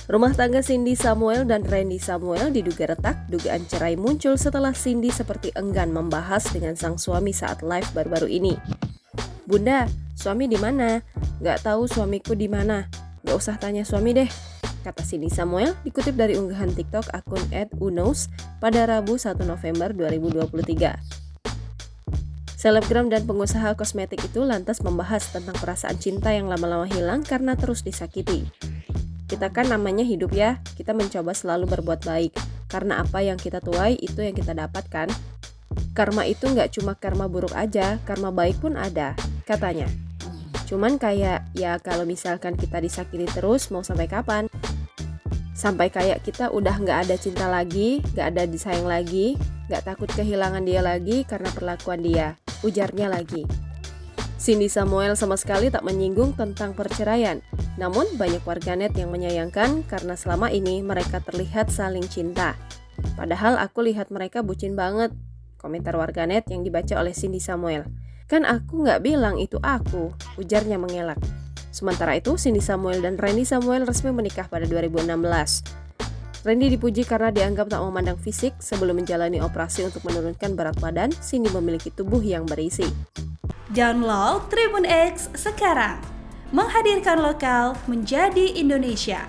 Rumah tangga Cindy Samuel dan Randy Samuel diduga retak. Dugaan cerai muncul setelah Cindy seperti enggan membahas dengan sang suami saat live baru-baru ini. "Bunda, suami di mana? Gak tahu suamiku di mana. Gak usah tanya suami deh," kata Cindy Samuel dikutip dari unggahan TikTok akun @whoknows pada Rabu 1 November 2023. Selebgram dan pengusaha kosmetik itu lantas membahas tentang perasaan cinta yang lama-lama hilang karena terus disakiti. "Kita kan namanya hidup ya, kita mencoba selalu berbuat baik, karena apa yang kita tuai itu yang kita dapatkan. Karma itu gak cuma karma buruk aja, karma baik pun ada," katanya. "Cuman kayak, ya kalau misalkan kita disakiti terus mau sampai kapan? Sampai kayak kita udah gak ada cinta lagi, gak ada disayang lagi, gak takut kehilangan dia lagi karena perlakuan dia," ujarnya lagi. Cindy Samuel sama sekali tak menyinggung tentang perceraian. Namun banyak warganet yang menyayangkan karena selama ini mereka terlihat saling cinta. "Padahal aku lihat mereka bucin banget," komentar warganet yang dibaca oleh Cindy Samuel. "Kan aku gak bilang itu aku," ujarnya mengelak. Sementara itu, Cindy Samuel dan Randy Samuel resmi menikah pada 2016. Randy dipuji karena dianggap tak memandang fisik. Sebelum menjalani operasi untuk menurunkan berat badan, Cindy memiliki tubuh yang berisi. Download Tribun X sekarang, menghadirkan lokal menjadi Indonesia.